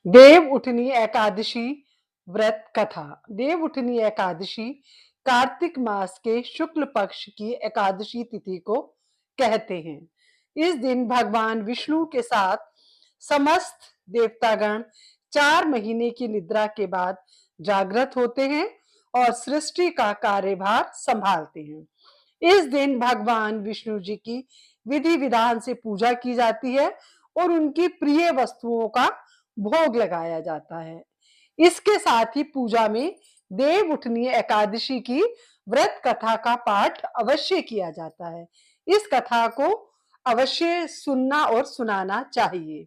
देव उठनी एकादशी व्रत कथा। देव उठनी एकादशी कार्तिक मास के शुक्ल पक्ष की एकादशी तिथि को कहते हैं। इस दिन भगवान विष्णु के साथ समस्त देवतागण 4 महीने की निद्रा के बाद जागृत होते हैं और सृष्टि का कार्यभार संभालते हैं। इस दिन भगवान विष्णु जी की विधि विधान से पूजा की जाती है और उनकी प्रिय वस्तुओं का भोग लगाया जाता है। इसके साथ ही पूजा में देव उठनी एकादशी की व्रत कथा का पाठ अवश्य किया जाता है। इस कथा को अवश्य सुनना और सुनाना चाहिए।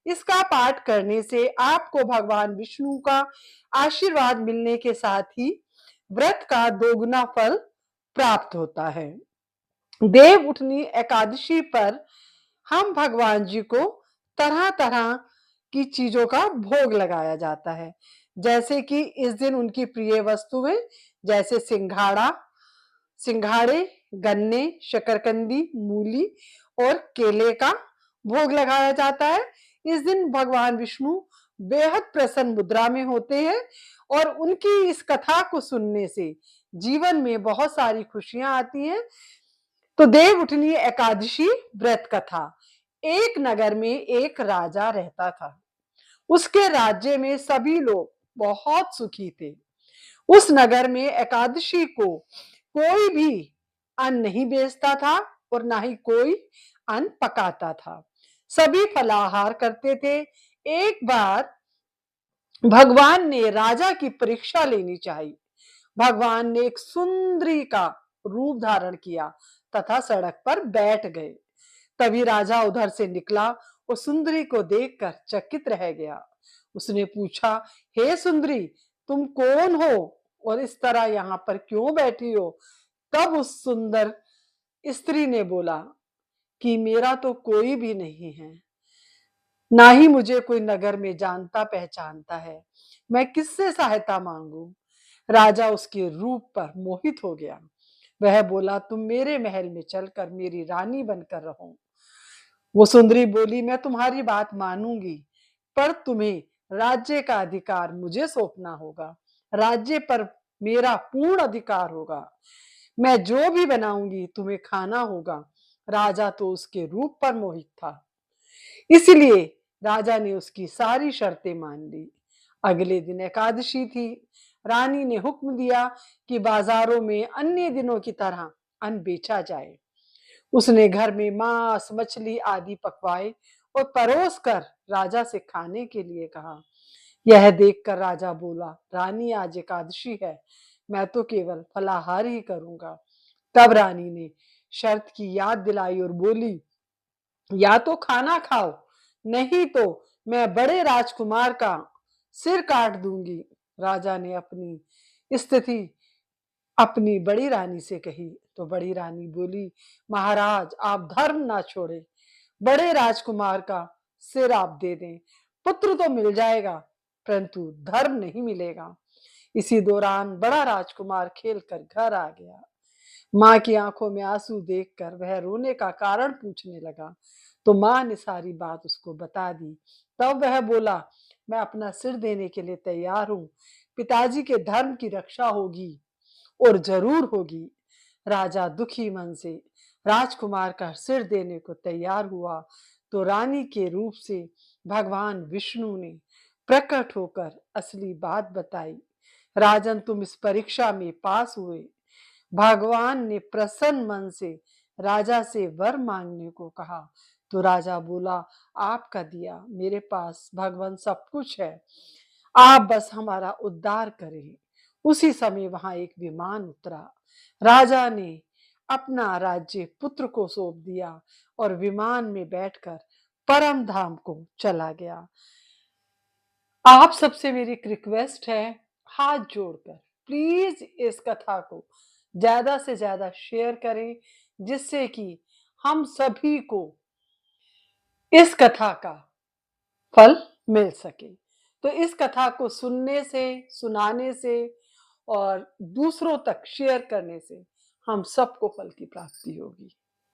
इसका पाठ करने से आपको भगवान विष्णु का आशीर्वाद मिलने के साथ ही व्रत का दोगुना फल प्राप्त होता है। देव उठनी एकादशी पर हम भगवान जी को तरह तरह की चीजों का भोग लगाया जाता है, जैसे कि इस दिन उनकी प्रिय वस्तुएं जैसे सिंघाड़े, गन्ने, शकरकंदी, मूली और केले का भोग लगाया जाता है। इस दिन भगवान विष्णु बेहद प्रसन्न मुद्रा में होते हैं और उनकी इस कथा को सुनने से जीवन में बहुत सारी खुशियां आती हैं। तो देव उठनी एकादशी व्रत कथा। एक नगर में एक राजा रहता था। उसके राज्य में सभी लोग बहुत सुखी थे। उस नगर में एकादशी को कोई भी अन्न नहीं बेचता था और ना ही कोई अन्न पकाता था। सभी फलाहार करते थे। एक बार भगवान ने राजा की परीक्षा लेनी चाहिए। भगवान ने एक सुंदरी का रूप धारण किया तथा सड़क पर बैठ गए। तभी राजा उधर से निकला और सुंदरी को देखकर चकित रह गया। उसने पूछा, हे सुंदरी, तुम कौन हो और इस तरह यहाँ पर क्यों बैठी हो? तब उस सुंदर स्त्री ने बोला कि मेरा तो कोई भी नहीं है, ना ही मुझे कोई नगर में जानता पहचानता है। मैं किससे सहायता मांगू? राजा उसके रूप पर मोहित हो गया। वह बोला, तुम मेरे महल में चलकर मेरी रानी बनकर रहो। वो सुंदरी बोली, मैं तुम्हारी बात मानूंगी, पर तुम्हें राज्य का अधिकार मुझे सौंपना होगा। राज्य पर मेरा पूर्ण अधिकार होगा। मैं जो भी बनाऊंगी तुम्हें खाना होगा। राजा तो उसके रूप पर मोहित था, इसलिए राजा ने उसकी सारी शर्तें मान ली। अगले दिन एकादशी थी। रानी ने हुक्म दिया कि बाजारों में अन्य दिनों की तरह अन्न बेचा जाए। उसने घर में मांस, मछली आदि पकवाए और परोस कर राजा से खाने के लिए कहा। यह देखकर राजा बोला, रानी, आज एकादशी है, मैं तो केवल फलाहार ही करूंगा। तब रानी ने शर्त की याद दिलाई और बोली, या तो खाना खाओ, नहीं तो मैं बड़े राजकुमार का सिर काट दूंगी। राजा ने अपनी स्थिति अपनी बड़ी रानी से कही तो बड़ी रानी बोली, महाराज, आप धर्म ना छोड़े, बड़े राजकुमार का सिर आप दे दें, पुत्र तो मिल जाएगा परंतु धर्म नहीं मिलेगा। इसी दौरान बड़ा राजकुमार खेलकर घर आ गया। माँ की आंखों में आंसू देखकर वह रोने का कारण पूछने लगा तो माँ ने सारी बात उसको बता दी। तब वह बोला, मैं अपना सिर देने के लिए तैयार हूँ। पिताजी के धर्म की रक्षा होगी और जरूर होगी। राजा दुखी मन से राजकुमार का सिर देने को तैयार हुआ तो रानी के रूप से भगवान विष्णु ने प्रकट होकर असली बात बताई। राजन, तुम इस परीक्षा में पास हुए। भगवान ने प्रसन्न मन से राजा से वर मांगने को कहा तो राजा बोला, आपका दिया मेरे पास भगवान सब कुछ है, आप बस हमारा उद्धार करें। उसी समय वहां एक विमान उतरा। राजा ने अपना राज्य पुत्र को सौंप दिया और विमान में बैठकर परम धाम को चला गया। आप सबसे मेरी एक रिक्वेस्ट है, हाथ जोड़कर प्लीज इस कथा को ज्यादा से ज्यादा शेयर करें, जिससे कि हम सभी को इस कथा का फल मिल सके। तो इस कथा को सुनने से, सुनाने से और दूसरों तक शेयर करने से हम सबको फल की प्राप्ति होगी।